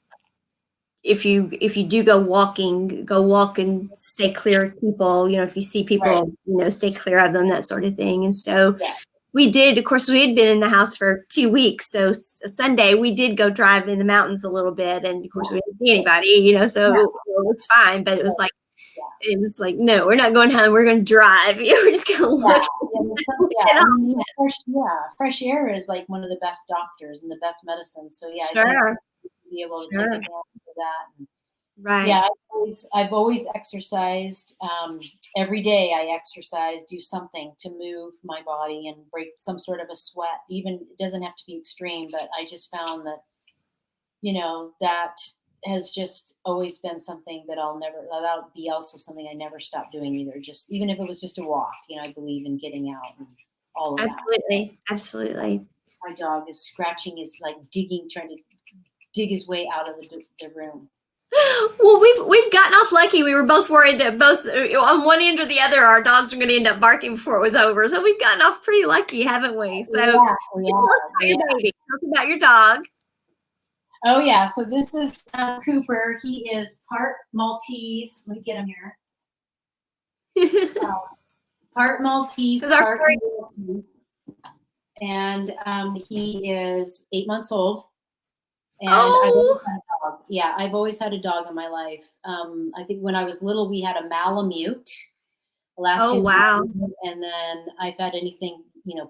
if you do go walk and stay clear of people. If you see right. people, stay clear of them, that sort of thing. And so Yeah. we did. Of course, we had been in the house for 2 weeks. So Sunday we did go drive in the mountains a little bit, and of course we didn't see anybody. So Yeah. it was fine. But Right. Yeah. it was like, no, we're not going home. We're going to drive. We're just going to Yeah. look. Yeah. Get I off. mean, fresh air is like one of the best doctors and the best medicines. So yeah, I think Sure, be able to take sure, advantage of that. And right, yeah, I've always exercised. Every day I exercise, do something to move my body and break some sort of a sweat. Even it doesn't have to be extreme, but I just found that that has just always been something that'll be also something I never stop doing either. Just even if it was just a walk, I believe in getting out and all of that. absolutely, absolutely. My dog is scratching, is like digging, trying to dig his way out of the room. Well, we've gotten off lucky. We were both worried that both on one end or the other, our dogs were going to end up barking before it was over. So we've gotten off pretty lucky, haven't we? So tell Yeah, us yeah, about your yeah. baby. Tell us about your dog. Oh yeah. So this is Cooper. He is part Maltese. Let me get him here. Uh, Part Maltese, Because our part story, Yorkie, and he is 8 months old. And I've always oh, had a dog. Yeah, I've always had a dog in my life. I think when I was little, we had a Malamute, oh Alaskan wow. Malamute, and then I've had anything,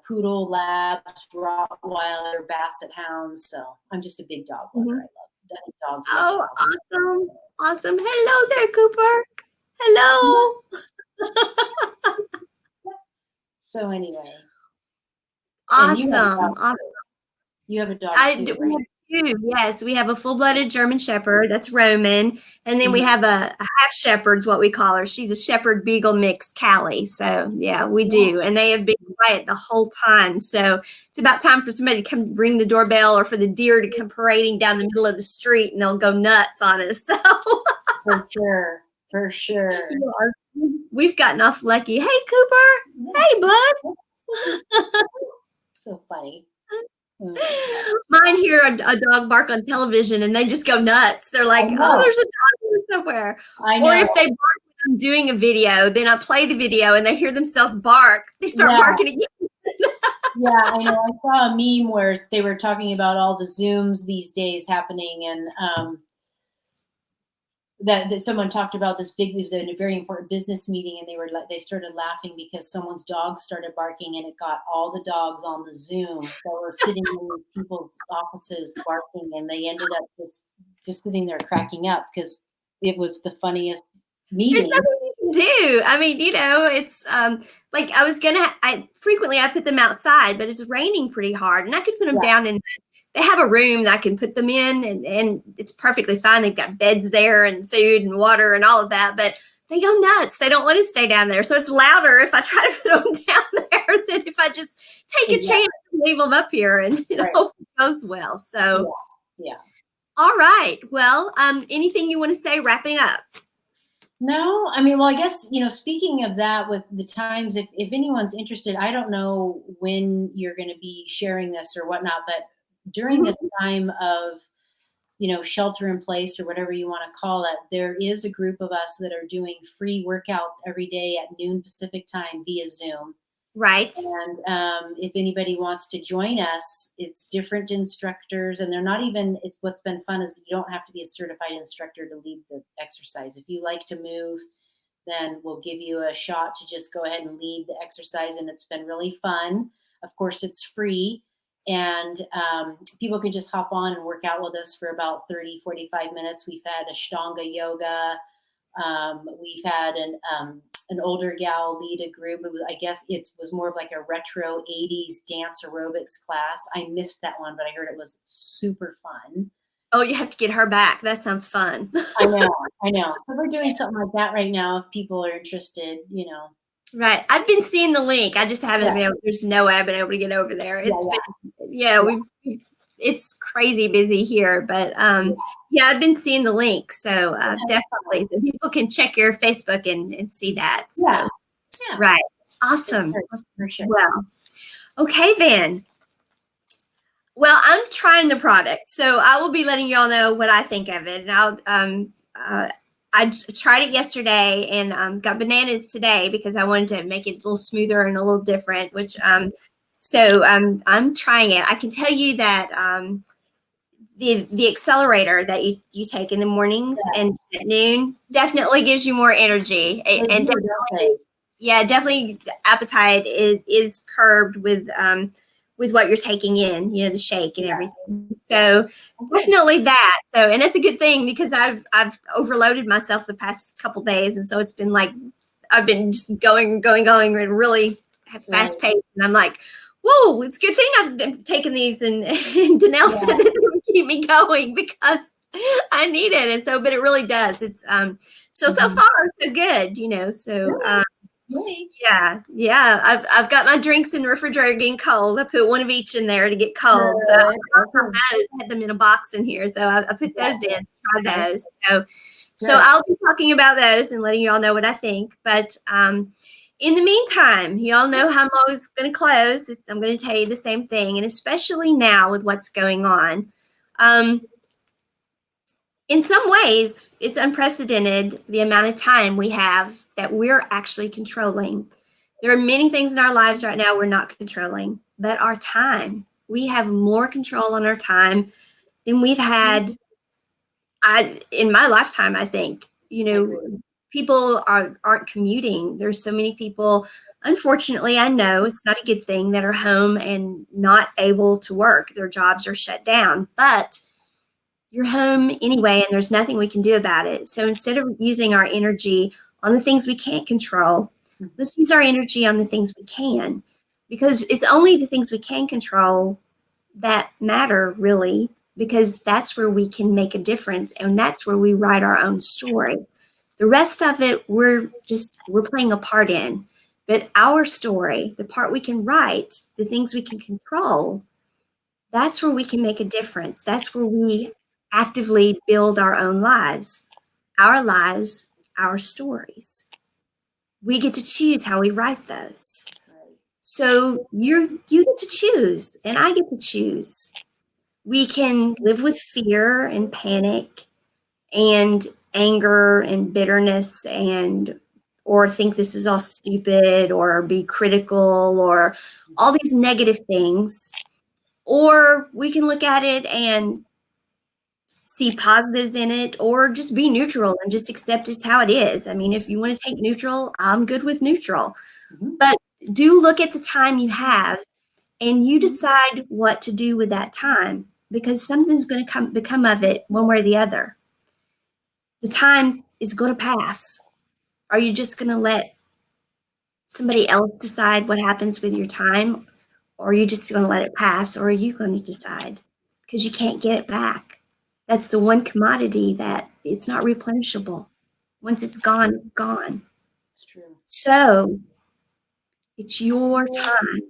poodle, labs, Rottweiler, Basset hounds. So I'm just a big dog lover. Mhm. I think dogs make Oh, a house. awesome, awesome. Hello there, Cooper. Yeah. Hello. So anyway, and you have a dog Awesome. too. You have a dog We too, right? have two. Yes, we have a full-blooded German Shepherd. That's Roman, and then we Mhm. have a half Shepherd's what we call her. She's a Shepherd Beagle mix, Callie. So yeah, we Yeah. do, and they have been quiet the whole time. So it's about time for somebody to come ring the doorbell, or for the deer to come parading down the middle of the street, and they'll go nuts on us. So For sure. For sure. we've gotten off lucky. Hey, Cooper. Hey, bud. So funny. Mm. Mine hear a dog bark on television and they just go nuts. They're I like, oh, know. there's a dog here somewhere. I Or know. if they bark when I'm doing a video, then I play the video and they hear themselves bark. They start Yeah. barking again. Yeah, I know. I saw a meme where they were talking about all the Zooms these days happening, and that someone talked about this big, it was a very important business meeting, and they started laughing because someone's dog started barking, and it got all the dogs on the Zoom that were sitting in people's offices barking, and they ended up just sitting there cracking up because it was the funniest There's meeting. nothing you can do. I mean, it's like I frequently put them outside, but it's raining pretty hard, and I could put them down in. They have a room that I can put them in, and it's perfectly fine. They've got beds there and food and water and all of that, but they go nuts. They don't want to stay down there. So it's louder if I try to put them down there than if I just take a chance and leave them up here, and hope it goes well. So, yeah. All right. Well, anything you want to say wrapping up? No, I mean, well, I guess, speaking of that, with the times, if anyone's interested, I don't know when you're going to be sharing this or whatnot, but during this time of, shelter in place or whatever you want to call it, there is a group of us that are doing free workouts every day at noon Pacific time via Zoom. Right. And if anybody wants to join us, it's different instructors, and they're not even, what's been fun is you don't have to be a certified instructor to lead the exercise. If you like to move, then we'll give you a shot to just go ahead and lead the exercise. And it's been really fun. Of course, it's free. And people can just hop on and work out with us for about 30, 45 minutes. We've had Ashtanga yoga. We've had an older gal lead a group. It was more of like a retro 80s dance aerobics class. I missed that one, but I heard it was super fun. Oh, you have to get her back. That sounds fun. I know. So we're doing something like that right now if people are interested, Right. I've been seeing the link. I just haven't been able, there's no way I've been able to get over there. It's crazy busy here, but I've been seeing the link. So definitely people can check your Facebook and see that. So, right. Awesome. For sure. Well, okay then. Well, I'm trying the product, so I will be letting y'all know what I think of it. And I tried it yesterday and got bananas today because I wanted to make it a little smoother and a little different, which so I'm trying it. I can tell you that the accelerator that you take in the mornings and at noon definitely gives you more energy. And definitely the appetite is curbed with what you're taking in, the shake and everything. So definitely that. So, and that's a good thing because I've overloaded myself the past couple days. And so it's been like, I've been just going and really fast paced. And I'm like, whoa, it's a good thing I've been taking these. And Danelle said that they would keep me going because I need it. And so, but it really does. It's, so far so good, so, I've got my drinks in the refrigerator getting cold. I put one of each in there to get cold. So I had them in a box in here. So I put those in, try those. So I'll be talking about those and letting you all know what I think. But in the meantime, you all know how I'm always going to close. I'm going to tell you the same thing. And especially now with what's going on. In some ways, it's unprecedented the amount of time we have that we're actually controlling. There are many things in our lives right now we're not controlling, but our time, we have more control on our time than we've had in my lifetime, I think. People aren't commuting. There's so many people, unfortunately, I know it's not a good thing, that are home and not able to work. Their jobs are shut down, but you're home anyway, and there's nothing we can do about it. So instead of using our energy on the things we can't control, let's use our energy on the things we can, because it's only the things we can control that matter, really, because that's where we can make a difference, and that's where we write our own story. The rest of it, we're playing a part in. But our story, the part we can write, the things we can control, that's where we can make a difference. That's where we actively build our own lives, our stories. We get to choose how we write those. So you get to choose, and I get to choose. We can live with fear and panic and anger and bitterness or think this is all stupid or be critical or all these negative things. Or we can look at it and see positives in it, or just be neutral and just accept it's how it is. I mean, if you want to take neutral, I'm good with neutral. Mhm. But do look at the time you have and you decide what to do with that time, because something's going to become of it one way or the other. The time is going to pass. Are you just going to let somebody else decide what happens with your time? Or are you just going to let it pass? Or are you going to decide? Because you can't get it back. That's the one commodity that it's not replenishable. Once it's gone, it's gone. It's true. So it's your time,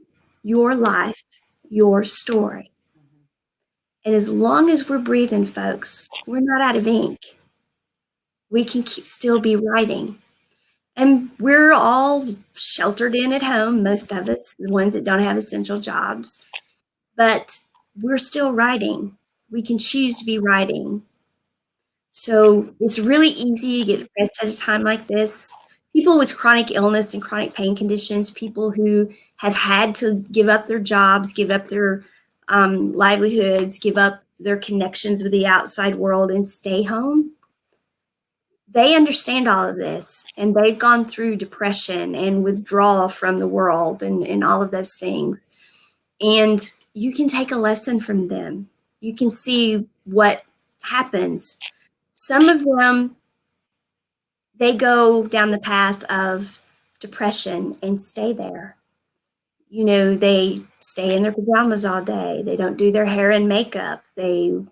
your life, your story. Mhm. And as long as we're breathing, folks, we're not out of ink. We can still be writing. And we're all sheltered in at home, most of us, the ones that don't have essential jobs. But we're still writing. We can choose to be writing. So it's really easy to get depressed at a time like this. People with chronic illness and chronic pain conditions, people who have had to give up their jobs, give up their livelihoods, give up their connections with the outside world and stay home, they understand all of this, and they've gone through depression and withdrawal from the world and all of those things. And you can take a lesson from them. You can see what happens. Some of them, they go down the path of depression and stay there. You know, they stay in their pajamas all day. They don't do their hair and makeup. They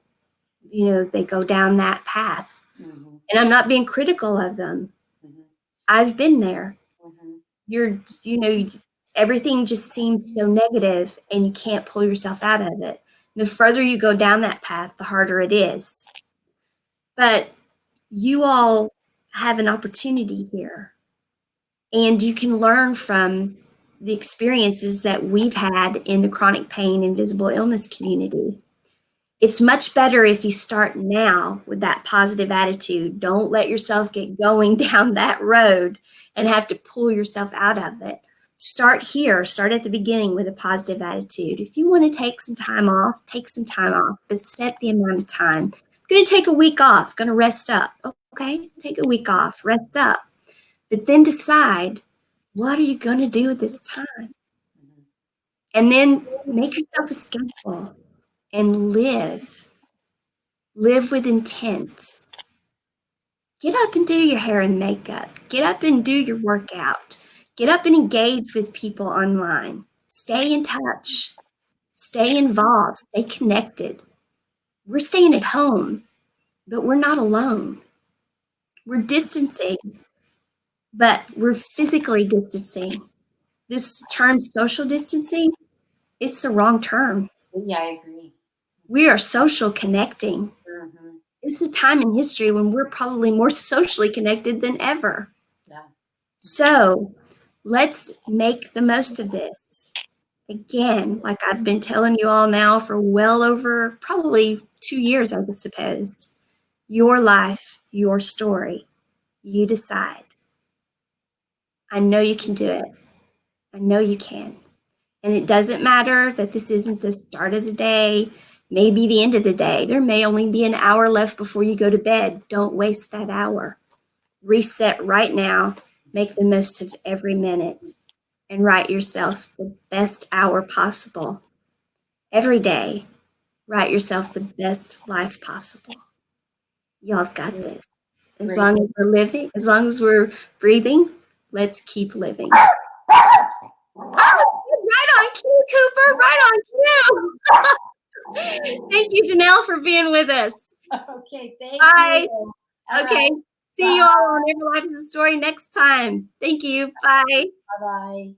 go down that path. Mhm. And I'm not being critical of them. Mhm. I've been there. Mhm. Everything just seems so negative and you can't pull yourself out of it. The further you go down that path, the harder it is. But you all have an opportunity here, and you can learn from the experiences that we've had in the chronic pain and visible illness community. It's much better if you start now with that positive attitude. Don't let yourself get going down that road and have to pull yourself out of it. Start here, start at the beginning with a positive attitude. If you want to take some time off, take some time off, but set the amount of time. I'm going to take a week off, going to rest up. Okay, take a week off, rest up. But then decide, what are you going to do with this time? Mhm. And then make yourself a schedule and live. Live with intent. Get up and do your hair and makeup. Get up and do your workout. Get up and engage with people online. Stay in touch. Stay involved. Stay connected. We're staying at home, but we're not alone. We're distancing, but we're physically distancing. This term social distancing, it's the wrong term. Yeah, I agree. We are social connecting. Mhm. This is a time in history when we're probably more socially connected than ever. Yeah. So let's make the most of this. Again, like I've been telling you all now for well over probably 2 years, I would suppose. Your life, your story. You decide. I know you can do it. I know you can. And it doesn't matter that this isn't the start of the day, maybe the end of the day. There may only be an hour left before you go to bed. Don't waste that hour. Reset right now. Make the most of every minute and write yourself the best hour possible. Every day, write yourself the best life possible. Y'all got this. As Great. long as we're living, as long as we're breathing, let's keep living. Right on cue, Cooper. Right on cue. Thank you, Danelle, for being with us. Okay, thank Bye. you. All Okay. right. See you all on Every Life is a Story next time. Thank you. Bye. Bye-bye.